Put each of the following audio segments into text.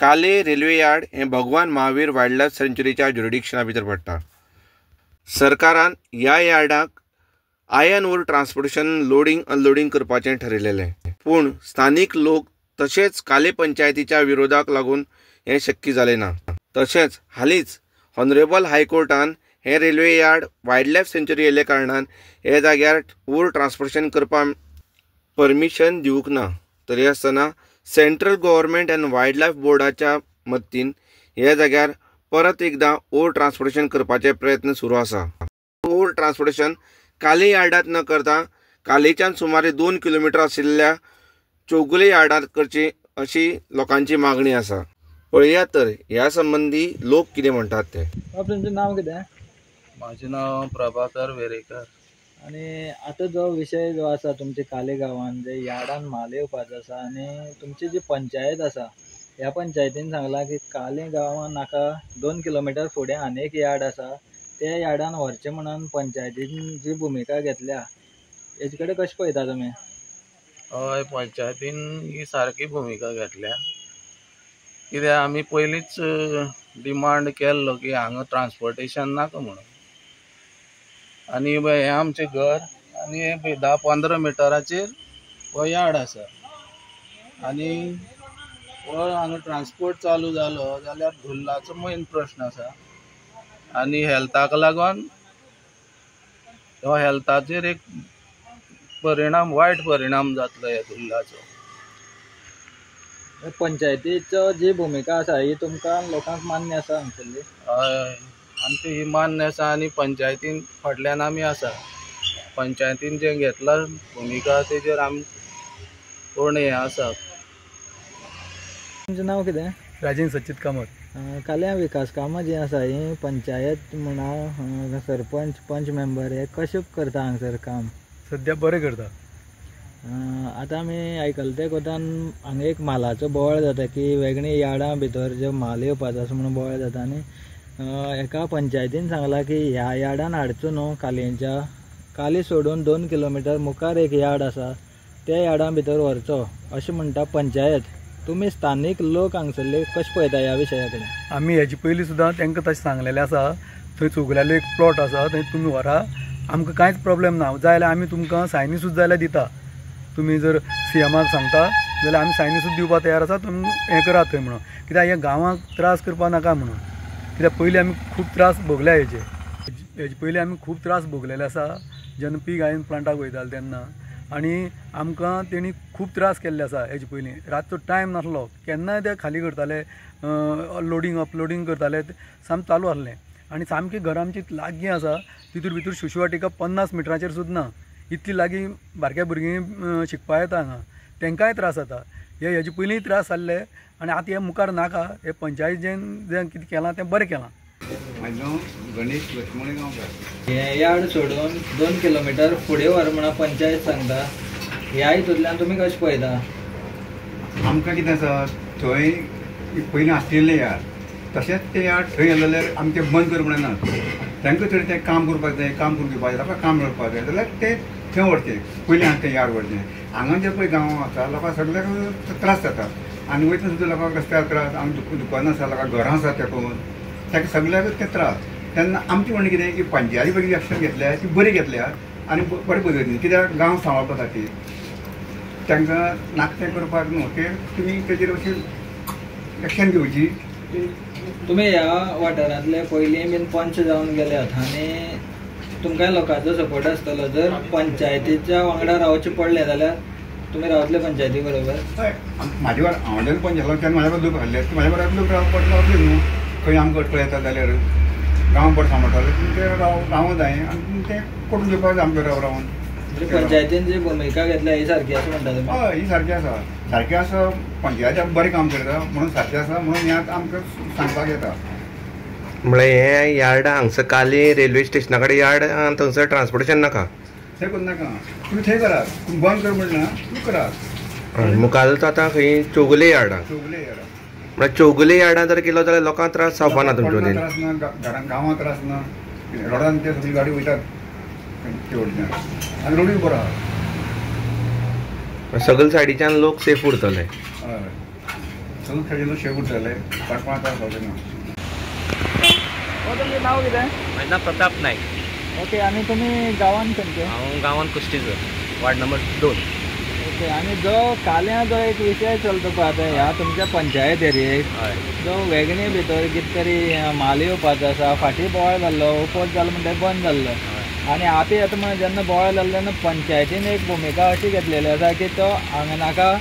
काले railway yard हे Bhagwan Mahavir wildlife सँच्युरीच्या ज्युरिडिक्शना भितर पडटा। सरकारान ह्या यार्डाक iron ore transportation loading unloading करपाचें ठरयलेलें, पूण स्थानीक लोक तशेंच काले पंचायतीच्या विरोधाक लागून हें शक्य जालें ना। तशेंच हालींच ऑनरेबल हायकोर्टान हे रेल्वे यार्ड वायल्ड लायफ सँच्युरी येयल्या कारणान हे जाग्यार ओर ट्रान्सपोर्टेशन करपाक परमिशन दिवंक ना। तरी आसतना central government end wild life बोर्डाच्या मदतीन ह्या जाग्यार परत एकदां ओर ट्रान्सपोर्टेशन करपाचे प्रयत्न सुरू आसा। ओर ट्रान्सपोर्टेशन काले यार्डात न करता कालेच्यान सुमारे 2 किलोमीटर आशिल्ल्या चौगुले यार्डात करची अशी लोकांची मागणी आसा। पळया तर ह्या संबंधी लोक कितें म्हणटात ते। तुमचें नांव कितें? माझे नाव प्रभाकर वेरेकर। आणि आता जो विषय जो आसा तुमच्या काले गांवांत जे यार्डान म्हाल येवपाचो आसा आणि तुमची जी पंचायत आसा ह्या पंचायतीन सांगला की काले गांवांत नाका 2 किलोमीटर फुडें आनी एक यार्ड आसा त्या यार्डान व्हरचें म्हणून पंचायतीन जी भुमिका घेतल्या हेचे कडेन कशें पळयता तुमी? हय, पंचायतीन ही सारकी भुमिका घेतल्या। कित्याक आमी पयलींच डिमांड केल्लो की हांगा ट्रान्सपोर्टेशन नाका म्हणून, आनी हें आमचें घर आनी हे 10-15 मिटराचेर हो यार्ड आसा आनी हो हांगा ट्रान्सपोर्ट चालू जालो जाल्यार धुल्लाचो मेन प्रश्न आसा आनी हेल्थाक लागून हो हेल्थाचेर एक परिणाम वायट परिणाम जातलो ह्या धुल्लाचो। पंचायतीचो जी भुमिका आसा ही तुमकां लोकांक मान्य आसा हांगसरली? हय, आमची ही मान्य आसा आनी पंचायतीन फाटल्यान आमी आसा। पंचायतीन जें घेतला भुमिका तेजेर आमी पूर्ण हें आसा। तुमचें नांव कितें? राजेंद्र सचित कामत। काल्या विकास कामां जी आसा ही पंचायत म्हणा सरपंच पंच मेंबर हे कशें करता हांगसर काम? सद्या बरें करता। आतां आमी आयकलां ते कोतान हांगा एक म्हालाचो बोवाळ जाता की वेगळी यार्डां भितर जो म्हाल येवपाचो आसा म्हणून बोवाळ जाता आनी एका पंचायतीन सांगलां की ह्या यार्डान हाडचो न्हू कालयेंच्या, काली सोडून 2 किलोमीटर मुखार एक यार्ड आसा त्या यार्डा भितर व्हरचो अशें म्हणटा पंचायत। तुमी स्थानीक लोक हांगसरले कशें पळयता ह्या विशया कडेन? आमी हेजे पयलीं सुद्दां तांकां तशें सांगलेलें आसा, थंय चौगुल्यालो एक प्लॉट आसा थंय तुमी व्हरा, आमकां कांयच प्रॉब्लेम ना, जाय जाल्यार आमी तुमकां सायनी सुद्दां जाल्यार दिता। तुमी जर CMाक सांगता जाल्यार आमी सायनी सुद्दां दिवपाक तयार आसा, तुमी हें करात थंय म्हणून। कित्याक हे गांवांक त्रास करपा नाका म्हणून, कित्याक पयलीं आमी खूब त्रास भोगल्या हेजे पयलीं आमी खूब त्रास भोगलेले आसा जेन्ना पीक हांवें प्लांटाक वयताले तेन्ना, आनी आमकां तेणी खूब त्रास केल्ले आसा हेजे पयलीं। रातचो टायम नासलो, केन्नाय ते खाली करताले, लोडिंग अपलोडिंग करताले, सामकें चालू आसलें। आनी सामकी घरां आमची लागीं आसा, तितूर भितर शिशुवाटिका 50 मिटराचेर सुद्दां ना, इतली लागीं बारक्या भुरगीं शिकपा येता हांगा, तांकांय त्रास जाता। हेजे पयलींय त्रास जाल्ले आनी आतां हे मुखार नाका। हे पंचायत जें कितें केलां तें बरें केलां। म्हाजें नांव गणेश लक्ष्मण गांवकार। हे यार्ड सोडून 2 किलोमीटर फुडें व्हर म्हणून पंचायत सांगता, ह्या हितूंतल्यान तुमी कशें पळयता? आमकां कितें आसा, थंय पयलीं आसलेलें यार्ड तशेंच तें यार्ड थंय येलें जाल्यार आमी तें बंद कर म्हणना। तांकां तरी तें काम करपाक जाय, काम करून दिवपाक जाय, ताका काम करपाक जाय जाल्यार तें थंय व्हरचें, पयलीं हांगा तें यार्ड व्हरचें। हांगा जे पळय गांवां आसा लोकांक सगळ्याक त्रास जाता आनी वयतना सुद्दां लोकांक रस्त्यार त्रास, आमची दुकानां आसा, लोकांक घरां आसा तेकून, ताका सगळ्याकच तें त्रास। तेन्ना आमचें म्हणणें कितें की पंचायती पयलीं एक्शन घेतल्या ती बरी घेतल्या आनी बरे पद्दतीन, कित्याक गांव सांबाळपा खातीर तांकां नाका तें करपाक न्हू, तें तुमी तेजेर अशी एक्शन घेवची। तुमी ह्या वाठारांतले पयलीं बीन पंच जावन गेल्यात आनी तुमकां लोकांचो सपोर्ट आसतलो। जर पंचायतीच्या वांगडा रावचें पडलें जाल्यार तुमी रावतले पंचायती बरोबर? हय, म्हाजे वांगडा हांव जेन्ना पंच जालो तेन्ना म्हाज्या बरोबर लोक आहले, म्हाज्या बरोबर लोक रावपाक रावतले न्हू। खंय आमकां अडचण येता जाल्यार गांव बरें सांबाळटाले ते रावूं जाय आनी तें करून दिवपाक जाय आमचे रावन। पंचायतीन जी भुमिका घेतल्या ही सारकी आसा म्हणटा तुमी? हय, ही सारकी आसा, सारकी आसा। पंचायत बरें काम करता म्हणून सारकी आसा म्हणून हें आमकां सांगपाक येता। म्हळ्यार हे यार्ड हांगसर काले रेल्वे स्टेशना कडेन यार्ड थंगसर ट्रान्सपोर्टेशन नाका? थंय करूं नाका, तुमी थंय करात, तुमी बंद कर म्हणना तुमी करात। मुखार आतां खंय चौगुले यार्डां, चौगुले यार्डां म्हळ्यार चौगुले यार्डां जर केलो जाल्यार लोकांक त्रास जावपा ना तुमचे वटेन? त्रास ना, घरांत गांवांत त्रास ना, रोडान ते सगळी गाडी वयतात ते वटेच्यान आनी रोडूय बरो आहा, सगळे सायडीच्यान लोक सेफ उरतले। हय, हांगसून खेळिल्लो शेक उरतले काडपां त्रास जावचे ना. तुमचें नांव कितें? म्हाजें नांव प्रताप नायक. ओके. आनी तुमी गांवान खंयचे? हांव गांवांत कुश्टीचो, वार्ड नंबर 2. ओके. आनी जो काल्यां जो एक विशय चलता पळय आतां ह्या तुमच्या पंचायत एरियेक हय जो वेगणे भितर कितें तरी म्हाल येवपाचो आसा, फाटीं बोवाळ जाल्लो, उपोज जालो म्हणटा बंद जाल्लो आनी आतां येता म्हणून जेन्ना बोवाळ जाल्लो तेन्ना पंचायतीन एक भुमिका अशी घेतलेली आसा की तो हांगा नाका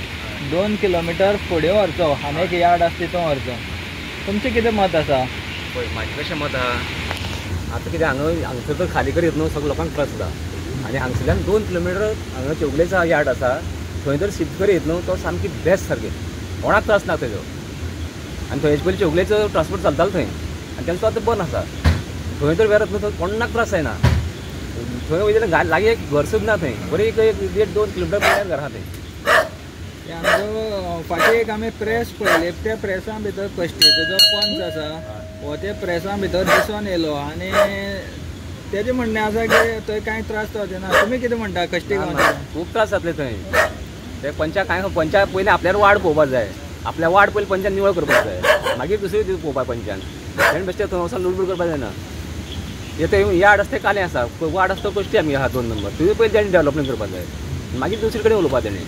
2 किलोमिटर फुडें व्हरचो आनी एक यार्ड आसा तितून व्हरचो. तुमचें कितें मत आसा? पळय म्हाजें कशें मत आहा, आतां कितें हांगसर तर खाली करीत न्हू, सगळ्या लोकांक त्रास जाता आनी हांगसरल्यान 2 किलोमिटर हांगा चौगुलेचो यार्ड आसा थंय जर शिफ्ट करीत न्हू तो सामकी बेस्ट सारकें, कोणाक त्रास ना तेजो. आनी थंय पयलीं चौगुलेचो ट्रान्सपोर्ट चलतालो थंय आनी तेंचो आतां बंद आसा. थंय जर व्हेरत न्हू थंय कोणाक त्रास जायना. थंय वयल्यान लागीं एक घर सुद्दां ना थंय, बरी एक 1.5-2 किलोमिटर पयल्यान घर आहा थंय. आमचो फाटीं एक आमी प्रेस पळयले, त्या प्रेसा भितर कश्टीचो जो पंच आसा हो त्या प्रेसा भितर दिसून येयलो आनी तेजें म्हणणें आसा की थंय कांय त्रास जावचे ना. तुमी कितें म्हणटा कश्टी गांवांत? खूब त्रास जातले थंय. ते पंचाक पयलीं आपल्यार वाड पळोवपाक जाय, आपल्या वाड पयलीं पंचान निवळ करपाक जाय, मागीर दुसरी दीस पळोवपाक पंचान. तेणें बेश्टें थंय वचून लुडबूड करपाक जायना. हे यार्ड आसा तें कालें आसा, वाड आसा तो कश्टी आमी आहा 2 नंबर, तुवें पयलीं तेणें डेवलपमेंट करपाक जाय, मागीर दुसरे कडेन उलोवपाक तेणें.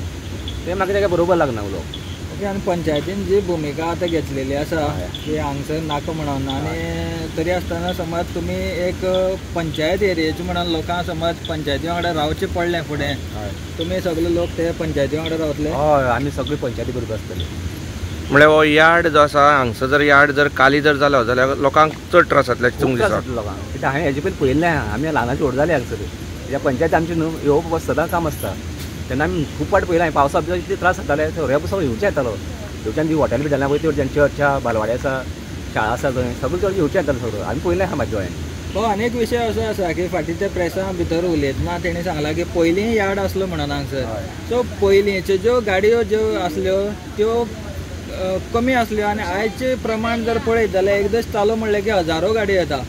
तें म्हाका तेका बरोबर लागना उलोवप. ओके. आनी पंचायतीन जी भुमिका आतां घेतलेली आसा की हांगसर नाका म्हणून आनी तरी आसतना समज तुमी एक पंचायत एरियेचे म्हणून लोकांक समज पंचायती वांगडा रावचें पडलें फुडें, तुमी सगळे लोक ते पंचायती वांगडा रावतले? हय, आमी सगळीं पंचायती बरोबर आसतली. म्हळ्यार हो यार्ड जो आसा हांगसर जर यार्ड जर खाली जर जालो जाल्यार लोकांक चड त्रास जातले खूब त्रास जातलो लोकांक. कित्याक हांवें हेजे पयलीं पळयल्लें आहा, आमी ल्हानाची व्हड जाली हांगसर. ह्या पंचायती आमची न्हू येवप सदां काम आसता, तेन्ना आमी खूब फावट पळयलां. पावसा भितर इतले त्रास जाताले, थंय सगळें येवचें येतालो. येवच्यान ती हॉटेल बिटेलां वयता वयच्यान चर्चा बालवाडी आसा, शाळा आसा थंय सगळें चड येवचें येतालें सगळें. आमी पळयलें आहा म्हाज्या दोळ्यान. हो. आनी एक विशय असो आसा की फाटीं त्या प्रेसा भितर उलयतना तेणी सांगलां की पयलीं यार्ड आसलो म्हणून हांगसर. सो पयलींच्यो ज्यो गाडयो ज्यो आसल्यो त्यो कमी आसल्यो आनी आयचें प्रमाण जर पळयत जाल्यार एक दीस चालू म्हणलें की हजारो गाडयो येता.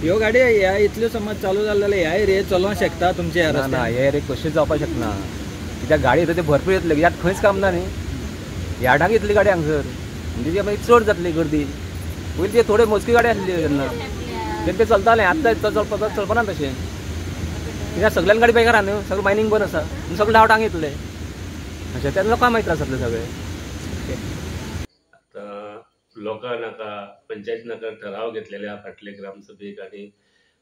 ह्यो गाडयो ह्या इतल्यो समज चालू जाल्यो जाल्यार ह्या एरियेत चलोवंक शकता तुमच्या ह्या ना, हे एरियेक कशेंच जावपाक शकना. कित्याक गाडी येता ते भरपूर येतले, यार्ड खंयच काम ना न्ही, यार्डाक येतली गाडी हांगसर म्हणजे मागीर चड जातली गर्दी. पयलीं ते थोडे मोजकी गाडी आसली तेन्ना तें चलतालें, आतां चलपाना तशें. कित्याक सगळ्यान गाडी बेकार आहा न्हू, सगळें मायनींग बंद आसा, सगळे डावट हांगा येतले अशें. तेन्ना लोकांक मागीर त्रास जातले सगळे. लोकां नाका, पंचायत नाका ठराव घेतलेले आहा फाटले ग्रामसभेक आनी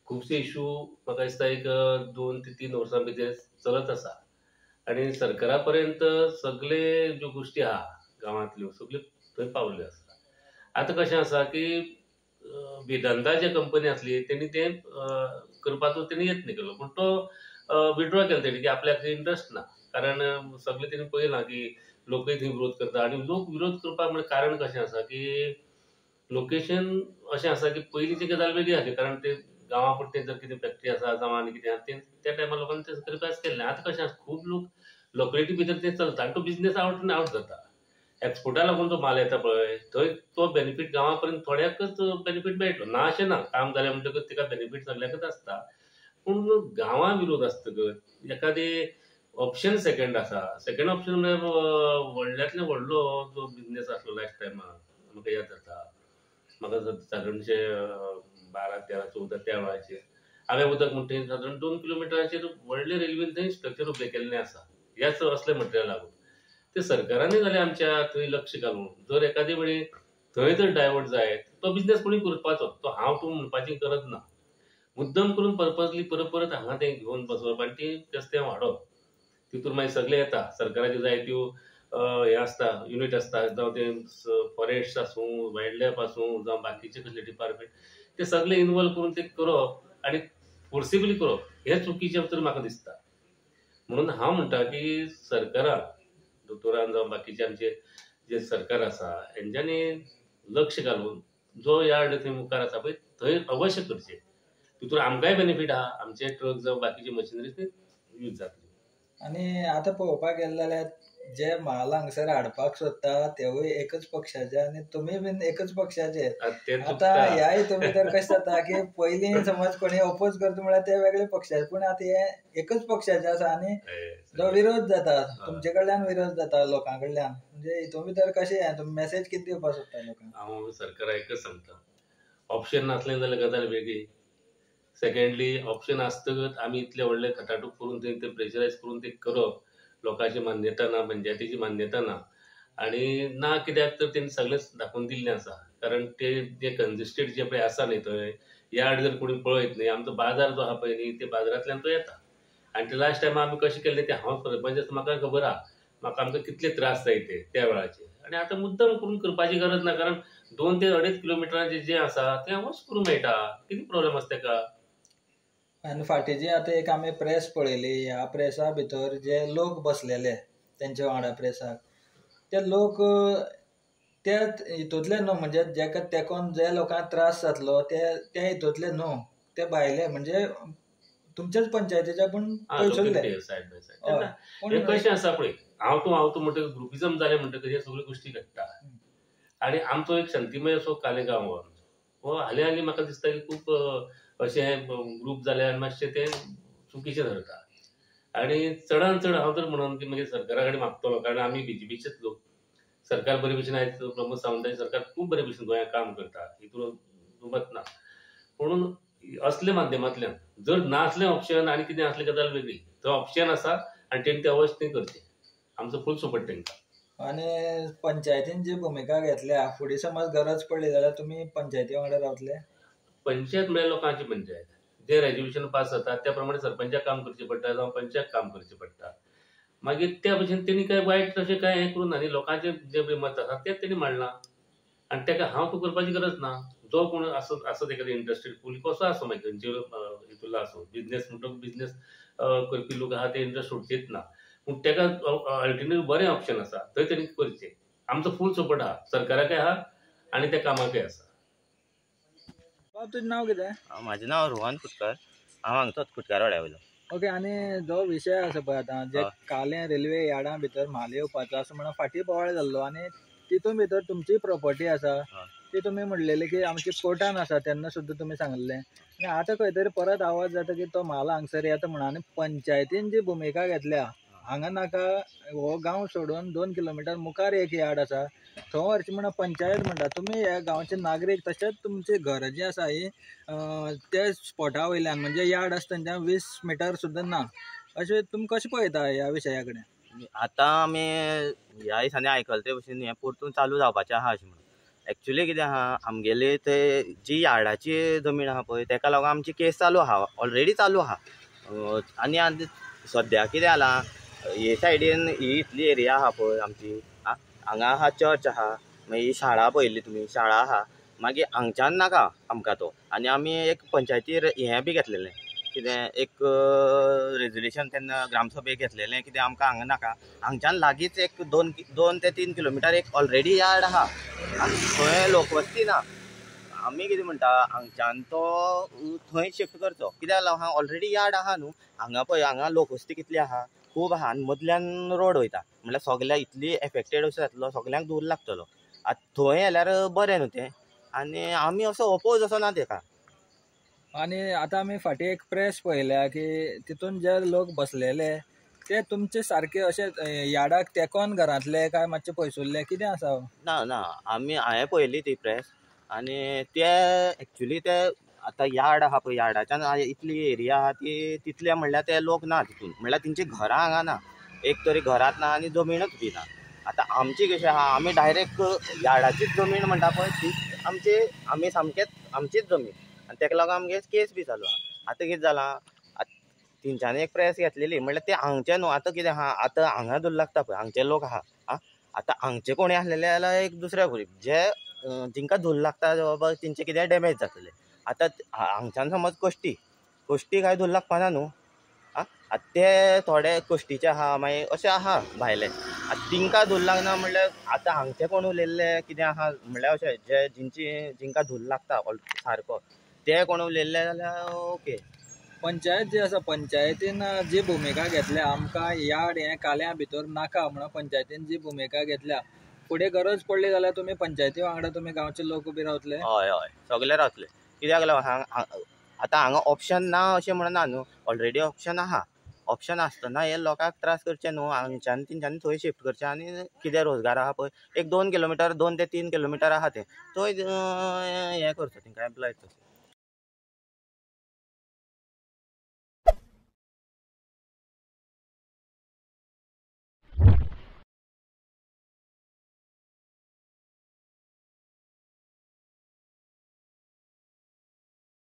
खुबशे इश्यू म्हाका दिसता एक 2 ते 3 वर्सां भितर चलत आसा आनी सरकारा पर्यंत सगळे ज्यो गोश्टी आहा गांवांतल्यो सगळ्यो थंय पावल्यो आसा. आतां कशें आसा की वेदांता जे कंपनी आसली तेणी तें करपाचो तेणी यत्न केलो, पूण तो विड्रॉ केलो तेणी की आपल्याक इंट्रस्ट ना, कारण सगळे तेणी पळयलां की लोकय थंय विरोध करता आनी लोक विरोध करपाक म्हणजे कारण कशें आसा की लोकेशन अशें आसा की पयलींची गजाल वेगळी आसली, कारण ते गांवा पुरते जर कितें फॅक्टरी आसा जावं आनी कितें आसा त्या टायमार लोकांनी तें करपाक केल्लें. आतां कशें आसा खूब लोक लोकलिटी भितर तें चलता आनी तो बिझनेस आवट जाता. एक्सपोर्टा लागून तो माल येता पळय थंय तो बेनिफीट गांवा पर्यंत थोड्याकच बेनिफीट मेळटलो ना अशें ना, काम जालें म्हणटकच तिका बेनिफीट सगळ्याकच आसता. पूण गांवां विरोध आसतकच एखादी ऑप्शन सेकंड आसा, सेकंड ऑप्शन म्हणजे व्हडल्यांतलो व्हडलो जो बिझनेस आसलो लास्ट टायमार म्हाका याद जाता, म्हाका सादारणशे 12, 13, 14 त्या वेळाचेर हांवें उदक म्हणटा सादारण 2 किलोमिटराचेर व्हडले रेल्वेन थंय स्ट्रक्चर उबें केल्लें आसा. ह्याच असले मटेरियल लागून ते सरकारानूय जाल्यार आमच्या थंय लक्ष घालून जर एखादे वेळी थंय जर डायवर्ट जायत तो बिझनेस कोणी करपाचो, तो हांव तूं म्हणपाची गरज ना, मुद्दम करून पर्पजली परत हांगा तें घेवन बसप आनी ती रस्ते वाडप. तितून मागीर सगळे येता, सरकाराच्यो जायत्यो हे आसता युनिट आसता, जावं ते फॉरेस्ट आसूं, वायल्ड लायफ आसूं, जावं बाकीचे कसले डिपार्टमेंट, ते सगळे इन्वॉल्व करून ते करप आनी फोर्सिबली करप हें चुकीचें तर म्हाका दिसता. म्हणून हांव म्हणटा की सरकारान दोतोरान जावं बाकीचे आमचे जे सरकार आसा हेंच्यांनी लक्ष घालून जो यार्ड थंय मुखार आसा पळय थंय अवश्य करचें. तितून आमकांय बेनिफीट आहा, आमचे ट्रक जावं बाकीची मशिनरी थंय यूज जातली. आनी आतां पळोवपाक गेले जाल्यार जे म्हाल हांगसर हाडपाक सोदता तेवूय एकच पक्षाचे आनी तुमी बीन एकच पक्षाचे. ते आता चुकता. ह्या हितून भितर कशें जाता की पयलीं समज कोणी अपोज करता म्हळ्यार ते वेगळे पक्षाचे, पूण आतां हे एकच पक्षाचे आसा आनी जो विरोध जाता तुमचे कडल्यान विरोध जाता लोकां कडल्यान, म्हणजे हितून भितर कशें तुमी मेसेज कितें दिवपाक सोदता लोकांक? हांव सरकाराक एकच सांगता, ऑप्शन नासलें जाल्यार गजाल वेगळी. सेकंडली ऑप्शन आसतकच आमी इतले व्हडले खटाटूप करून ते प्रेशरायज करून ते करप, लोकांची मान्यता ना, पंचायतीची मान्यता ना. आणि ना कित्याक तर तेणी सगळेंच दाखोवन दिल्लें आसा. कारण ते जे कंजेस्टेड जे पळय आसा न्ही थंय यार्ड जर कोणी पळयत न्ही, आमचो बाजार जो आहा पळय न्ही ते बाजारांतल्यान तो येता. आनी ते लास्ट टायम आमी कशें केल्लें ते हांव सरपंच आसा म्हाका खबर आहा, म्हाका आमकां कितले त्रास जाय त्या वेळाचे. आनी आतां मुद्दम करून करपाची गरज ना, कारण 2 ते 2.5 किलोमिटराचें जें आसा तें वच करूं मेळटा. कितें प्रॉब्लेम आसा तेका? आनी फाटीं आतां एक आमी प्रेस पळयली, ह्या प्रेसा भितर जे लोक बसलेले तेंच्या वांगडा प्रेसाक, ते लोक ते हितूंतले न्हू, म्हणजे जेका तेकोन जे लोकांक त्रास जातलो ते हितूंतले न्हू, ते भायले म्हणजे तुमच्याच पंचायतीचे पूण पयसुल्ले. Side by side. हे कशें आसा पळय, हांव तूं म्हणटकीर ग्रुपिजम जालें म्हणटकीर हे सगळ्यो गोश्टी घडटा. आनी आमचो एक शांतीमय असो कालेगांव हो हालीं म्हाका दिसता की खूब अशें ग्रूप जाले आनी मातशें तें चुकीचें धरता. आनी चडांत चड हांव तर म्हणून की मागीर सरकारा कडेन मागतलो, कारण आमी बीजेपीचेच लोक. सरकार बरे भशेन आयज प्रमोद सावंताची सरकार खूब बरे भशेन गोंयांत काम करता, हितून दुमत ना. म्हणून असल्या माध्यमांतल्यान जर नासलें ऑप्शन आनी कितें आसलें गजाल वेगळी, तो ऑप्शन आसा आनी तेणी तें अवश्य तें करचें. आमचो फूल सपोर्ट तेंकां. आनी पंचायतीन जी भुमिका घेतल्या, फुडें समज गरज पडली जाल्यार तुमी पंचायती वांगडा रावतले? पंचायत म्हळ्यार लोकांची पंचायत. जे रेजोल्युशन पास जाता त्या प्रमाणे सरपंचाक काम करचें पडटा जावं पंचाक काम करचें पडटा. मागीर त्या भशेन तेणी काय वायट तशें काय हें करूं ना न्ही, लोकांचें जें मत आसा तेंच तेणी मांडलां. आनी तेका हांव तूं करपाची गरज ना. जो कोण आसा तेका इंटरेस्टेड फूल कसो आसूं मागीर खंयचे हितूंतलो आसूं, बिजनेस म्हणटा बिजनेस करपी लोक आहा ते इंटरेस्ट सोडचेच ना. पूण तेका अल्टरनेटीव बरें ऑप्शन आसा थंय तेणी करचें. आमचो फूल सपोर्ट आहा, सरकाराकय आहा आनी त्या कामाकय आसा. बाब तुजें नांव कितें? म्हाजें नांव रोहन कुटकर, हांव हांगचोच कुटकार वाड्या वयलो. ओके. आनी जो विशय आसा पळय आतां जे कालें रेल्वे यार्डा भितर म्हाल येवपाचो आसा म्हणून फाटीं बोवाळ जाल्लो, आनी तितून भितर तुमची प्रॉपर्टी आसा ती तुमी म्हणलेली की आमची कोर्टान आसा, तेन्ना सुद्दां तुमी सांगलें. आनी आतां खंय तरी परत आवाज जाता की तो म्हाल हांगसर येता म्हणून. आनी पंचायतीन जी भुमिका घेतल्या हांगा नाका, हो गांव सोडून 2 किलोमिटर मुखार एक यार्ड आसा थंय व्हरचें म्हणून पंचायत म्हणटा. तुमी ह्या गांवचे नागरीक, तशेंच तुमची घरां जीं आसा ही ते स्पॉटा वयल्यान म्हणजे यार्ड आसा थंयच्यान 20 मिटर सुद्दां ना, अशें तुमी कशें पळयता ह्या विशया कडेन? आतां आमी ह्या दिसांनी आयकलां ते भशेन हें परतून चालू जावपाचें आहा अशें म्हणून. एक्चुली कितें आहा, आमगेली थंय जी यार्डाची जमीन आहा पळय तेका लागून आमची केस चालू आहा, ऑलरेडी चालू आहा. आनी सद्या कितें जालां, हे सायडीन ही इतली एरिया आहा पळय आमची, हांगा आहा चर्च आहा, मागीर शाळा पळयली तुमी, शाळा आहा, मागीर हांगच्यान नाका आमकां तो. आनी आमी एक पंचायतीर हें बी घेतलेलें, कितें एक रेजोल्युशन तेन्ना ग्रामसभेक घेतलेलें, कितें आमकां हांगा नाका, हांगच्यान लागींच एक 2 ते 3 किलोमिटर एक ऑलरेडी यार्ड आहा, थंय लोकवस्ती ना. आमी कितें म्हणटा, हांगच्यान तो थंय शिफ्ट करचो. कित्याक लागून हांगा ऑलरेडी यार्ड आहा न्हू, हांगा पळय हांगा लोकवस्ती कितली आहा, खूब आहा, आनी मदल्यान रोड वयता, म्हणल्यार सगळ्या इतली एफेक्टेड अशें जातलो, सगळ्यांक दूर लागतलो. आतां थंय येल्यार बरें न्हू तें, आनी आमी असो अपोज असो ना तेका. आनी आतां आमी फाटीं एक प्रेस पळयल्या की तितून जे लोक बसलेले ते तुमचे सारके अशे यार्डाक तेकोन घरांतले काय मातशे पयसुल्ले कितें आसा? ना ना, हांवें पळयली ती प्रेस, आनी ते एक्चुली ते आतां यार्ड आहा पळय, यार्डाच्यान इतली एरिया आहा ती तितले म्हणल्यार ते लोक ना तितून, म्हणल्यार तेंची घरां हांगा ना, एक तरी घरांत ना आनी जमीनच बी ना. आतां आमची कशी आहा, आमी डायरेक्ट यार्डाचीच जमीन म्हणटा पळय ती आमी सामकेंच आमचीच जमीन, आनी तेका लागून आमगे केस बी चालू आहा. आतां कितें जालां, तेंच्यांनी एक प्रेस घेतलेली, म्हणल्यार ते हांगचे न्हू, आतां कितें आहा, आतां हांगा दूर लागता पळय हांगचे लोक आहा, आतां हांगचे कोणी आसलेले जाल्यार एक दुसऱ्या भुरग जे जिंका धूल लागता बाबा तेंचे कितें डॅमेज जातले. आतां हांगच्यान समज कश्टी काय धूल लागपाना न्हू, आतां ते थोडे कश्टीचे आहा, मागीर अशें आहा भायले, आतां तिंका धूल लागना म्हणल्यार आतां हांगचे कोण उलयल्ले कितें आहा म्हणल्यार अशें जे जिंका धूल लागता सारको ते कोण उलयल्ले जाल्यार ओके. पंचायत जी आसा पंचायतीन जी भुमिका घेतल्या आमकां यार्ड हें काल्या भितर नाका म्हणून पंचायतीन जी भुमिका घेतल्या फुडें गरज पडली जाल्यार तुमी पंचायती वांगडा तुमी गांवचे लोक उबे रावतले. हय हय सगळे रावतले. कित्याक लागून आतां हांगा ऑप्शन ना अशें म्हणना न्हू, ऑलरेडी ऑप्शन आहा. ऑप्शन आसतना हे लोकांक त्रास करचे न्हू, हांगच्यान तेंच्यांनी थंय शिफ्ट करचें आनी कितें रोजगार आहा पळय एक 2 किलोमिटर 2 ते 3 किलोमिटर आहा तें थंय हें करचें तेंकां एम्प्लॉय करचें.